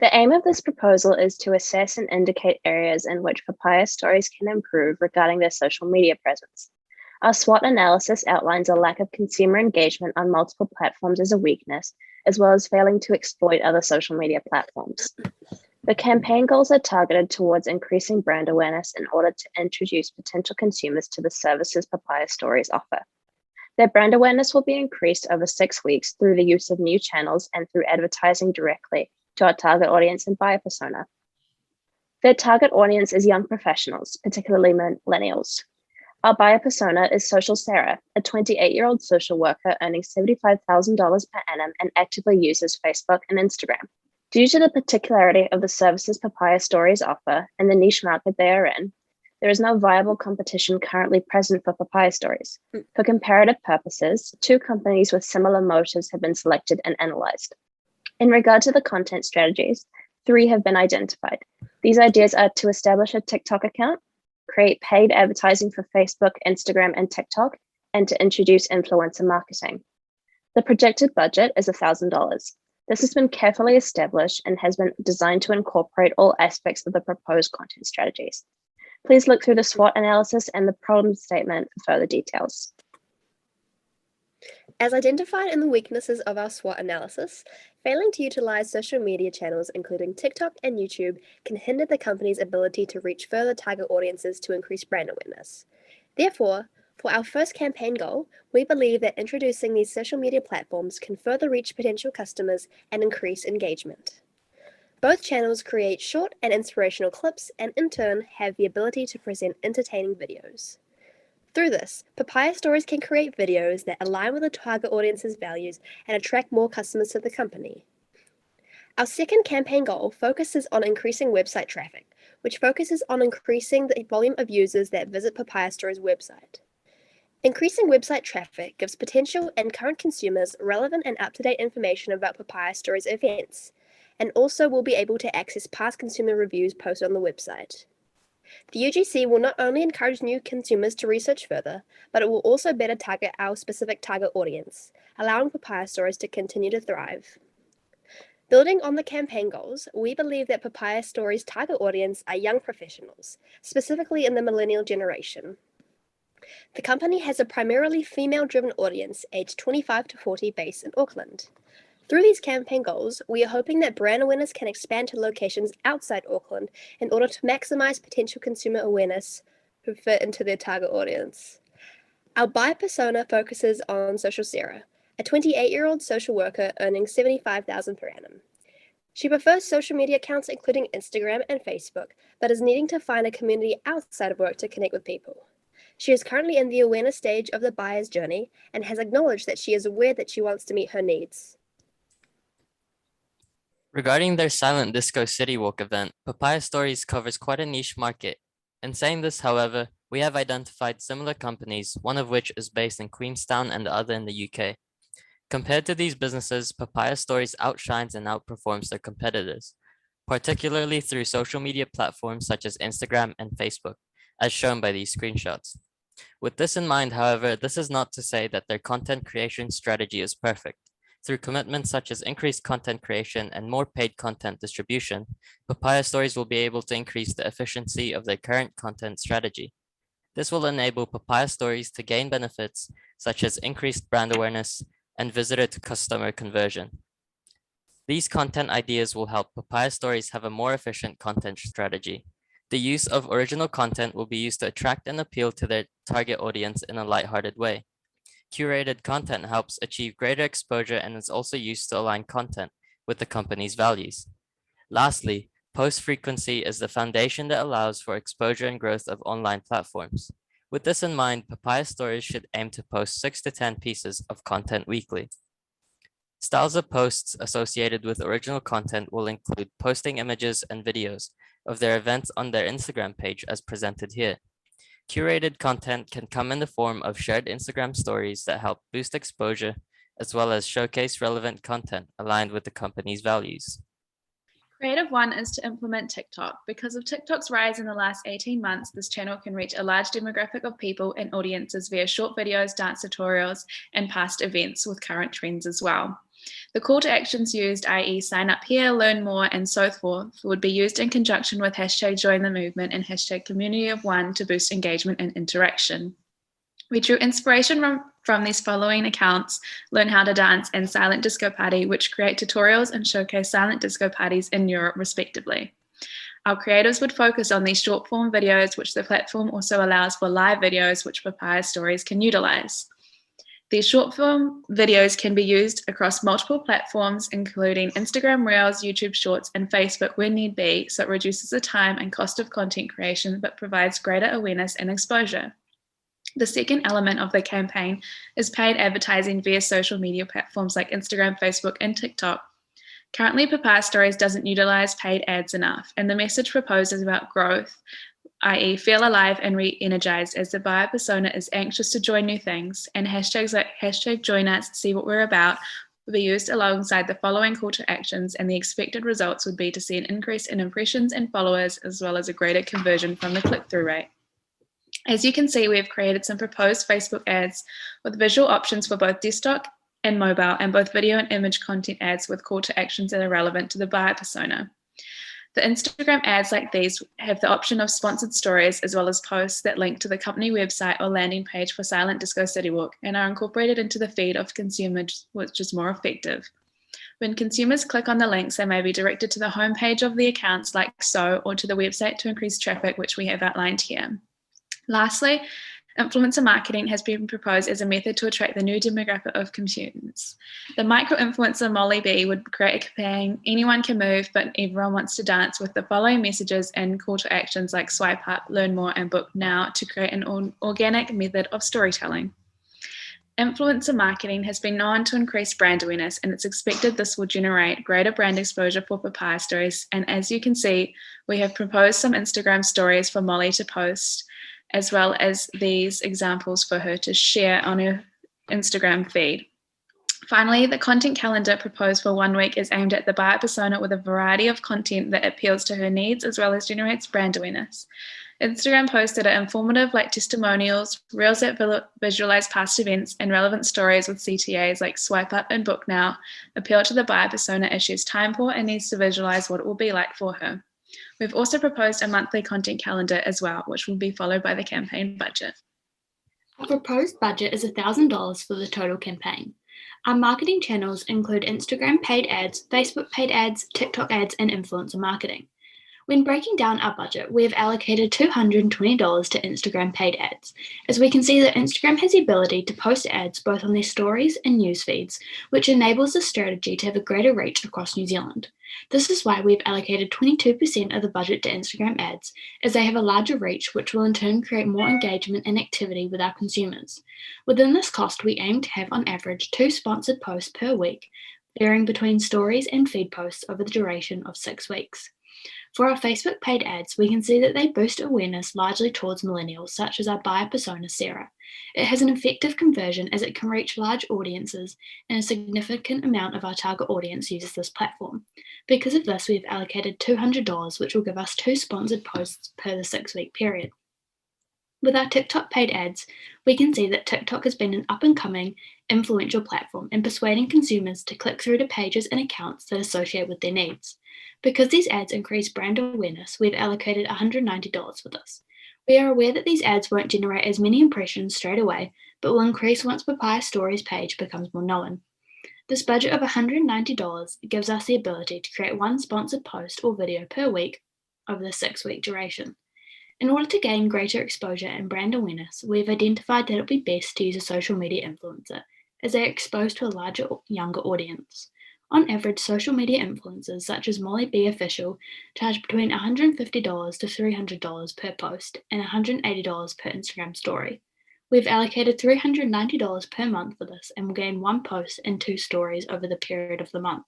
The aim of this proposal is to assess and indicate areas in which Papaya Stories can improve regarding their social media presence. Our SWOT analysis outlines a lack of consumer engagement on multiple platforms as a weakness, as well as failing to exploit other social media platforms. The campaign goals are targeted towards increasing brand awareness in order to introduce potential consumers to the services Papaya Stories offer. Their brand awareness will be increased over 6 weeks through the use of new channels and through advertising directly to our target audience and buyer persona. Their target audience is young professionals, particularly millennials. Our buyer persona is Social Sarah, a 28-year-old social worker earning $75,000 per annum and actively uses Facebook and Instagram. Due to the particularity of the services Papaya Stories offer and the niche market they are in, there is no viable competition currently present for Papaya Stories. For comparative purposes, 2 companies with similar motives have been selected and analyzed. In regard to the content strategies, 3 have been identified. These ideas are to establish a TikTok account, create paid advertising for Facebook, Instagram, and TikTok, and to introduce influencer marketing. The projected budget is $1,000. This has been carefully established and has been designed to incorporate all aspects of the proposed content strategies. Please look through the SWOT analysis and the problem statement for further details. As identified in the weaknesses of our SWOT analysis, failing to utilize social media channels including TikTok and YouTube can hinder the company's ability to reach further target audiences to increase brand awareness. Therefore, for our first campaign goal, we believe that introducing these social media platforms can further reach potential customers and increase engagement. Both channels create short and inspirational clips and in turn have the ability to present entertaining videos. Through this, Papaya Stories can create videos that align with the target audience's values and attract more customers to the company. Our second campaign goal focuses on increasing website traffic, which focuses on increasing the volume of users that visit Papaya Stories' website. Increasing website traffic gives potential and current consumers relevant and up-to-date information about Papaya Stories events, and also will be able to access past consumer reviews posted on the website. The UGC will not only encourage new consumers to research further, but it will also better target our specific target audience, allowing Papaya Stories to continue to thrive. Building on the campaign goals, we believe that Papaya Stories' target audience are young professionals, specifically in the millennial generation. The company has a primarily female-driven audience aged 25 to 40 based in Auckland. Through these campaign goals, we are hoping that brand awareness can expand to locations outside Auckland in order to maximize potential consumer awareness who fit into their target audience. Our buyer persona focuses on Social Sarah, a 28-year-old social worker earning $75,000 per annum. She prefers social media accounts including Instagram and Facebook, but is needing to find a community outside of work to connect with people. She is currently in the awareness stage of the buyer's journey and has acknowledged that she is aware that she wants to meet her needs. Regarding their Silent Disco City Walk event, Papaya Stories covers quite a niche market. In saying this, however, we have identified similar companies, one of which is based in Queenstown and the other in the UK. Compared to these businesses, Papaya Stories outshines and outperforms their competitors, particularly through social media platforms such as Instagram and Facebook, as shown by these screenshots. With this in mind, however, this is not to say that their content creation strategy is perfect. Through commitments such as increased content creation and more paid content distribution, Papaya Stories will be able to increase the efficiency of their current content strategy. This will enable Papaya Stories to gain benefits such as increased brand awareness and visitor to customer conversion. These content ideas will help Papaya Stories have a more efficient content strategy. The use of original content will be used to attract and appeal to their target audience in a lighthearted way. Curated content helps achieve greater exposure and is also used to align content with the company's values. Lastly, post frequency is the foundation that allows for exposure and growth of online platforms. With this in mind, Papaya Stories should aim to post 6 to 10 pieces of content weekly. Styles of posts associated with original content will include posting images and videos of their events on their Instagram page as presented here. Curated content can come in the form of shared Instagram stories that help boost exposure, as well as showcase relevant content aligned with the company's values. Creative one is to implement TikTok. Because of TikTok's rise in the last 18 months, this channel can reach a large demographic of people and audiences via short videos, dance tutorials, and past events with current trends as well. The call to actions used, i.e. sign up here, learn more, and so forth, would be used in conjunction with hashtag join the movement and hashtag community of one to boost engagement and interaction. We drew inspiration from these following accounts: Learn How to Dance and Silent Disco Party, which create tutorials and showcase silent disco parties in Europe respectively. Our creators would focus on these short form videos, which the platform also allows for live videos, which Papaya Stories can utilize. These short form videos can be used across multiple platforms, including Instagram Reels, YouTube Shorts, and Facebook when need be, so it reduces the time and cost of content creation, but provides greater awareness and exposure. The second element of the campaign is paid advertising via social media platforms like Instagram, Facebook, and TikTok. Currently, Papaya Stories doesn't utilize paid ads enough, and the message proposed is about growth, i.e. feel alive and re-energized, as the buyer persona is anxious to join new things, and hashtags like hashtag join us, see what we're about, will be used alongside the following call to actions, and the expected results would be to see an increase in impressions and followers, as well as a greater conversion from the click-through rate. As you can see, we have created some proposed Facebook ads with visual options for both desktop and mobile, and both video and image content ads with call to actions that are relevant to the buyer persona. The Instagram ads like these have the option of sponsored stories, as well as posts that link to the company website or landing page for Silent Disco City Walk, and are incorporated into the feed of consumers, which is more effective. When consumers click on the links, they may be directed to the homepage of the accounts like so, or to the website to increase traffic, which we have outlined here. Lastly, influencer marketing has been proposed as a method to attract the new demographic of consumers. The micro-influencer Molly B would create a campaign, anyone can move, but everyone wants to dance, with the following messages and call to actions like swipe up, learn more, and book now to create an organic method of storytelling. Influencer marketing has been known to increase brand awareness, and it's expected this will generate greater brand exposure for Papaya Stories. And as you can see, we have proposed some Instagram stories for Molly to post, as well as these examples for her to share on her Instagram feed. Finally, the content calendar proposed for 1 week is aimed at the buyer persona with a variety of content that appeals to her needs, as well as generates brand awareness. Instagram posts that are informative, like testimonials, reels that visualize past events, and relevant stories with CTAs like swipe up and book now appeal to the buyer persona as she's time poor and needs to visualize what it will be like for her. We've also proposed a monthly content calendar as well, which will be followed by the campaign budget. Our proposed budget is $1,000 for the total campaign. Our marketing channels include Instagram paid ads, Facebook paid ads, TikTok ads, and influencer marketing. When breaking down our budget, we have allocated $220 to Instagram paid ads, as we can see that Instagram has the ability to post ads both on their stories and news feeds, which enables the strategy to have a greater reach across New Zealand. This is why we've allocated 22% of the budget to Instagram ads, as they have a larger reach, which will in turn create more engagement and activity with our consumers. Within this cost, we aim to have on average 2 sponsored posts per week, varying between stories and feed posts over the duration of 6 weeks. For our Facebook paid ads, we can see that they boost awareness largely towards millennials, such as our buyer persona, Sarah. It has an effective conversion as it can reach large audiences, and a significant amount of our target audience uses this platform. Because of this, we have allocated $200, which will give us 2 sponsored posts per the 6-week period. With our TikTok paid ads, we can see that TikTok has been an up-and-coming, influential platform in persuading consumers to click through to pages and accounts that associate with their needs. Because these ads increase brand awareness, we've allocated $190 for this. We are aware that these ads won't generate as many impressions straight away, but will increase once Papaya Stories page becomes more known. This budget of $190 gives us the ability to create 1 sponsored post or video per week over the 6-week duration. In order to gain greater exposure and brand awareness, we've identified that it would be best to use a social media influencer, as they are exposed to a larger, younger audience. On average, social media influencers such as Molly B Official charge between $150 to $300 per post and $180 per Instagram story. We've allocated $390 per month for this, and will gain 1 post and 2 stories over the period of the month.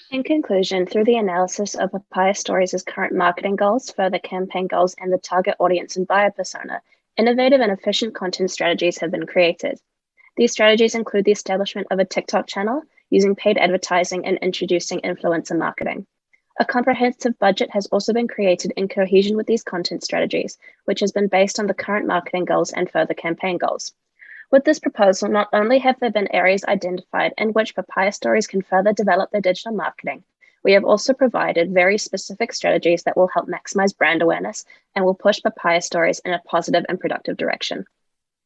In conclusion, through the analysis of Papaya Stories' current marketing goals, further campaign goals, and the target audience and buyer persona, innovative and efficient content strategies have been created. These strategies include the establishment of a TikTok channel, using paid advertising, and introducing influencer marketing. A comprehensive budget has also been created in cohesion with these content strategies, which has been based on the current marketing goals and further campaign goals. With this proposal, not only have there been areas identified in which Papaya Stories can further develop their digital marketing, we have also provided very specific strategies that will help maximize brand awareness and will push Papaya Stories in a positive and productive direction.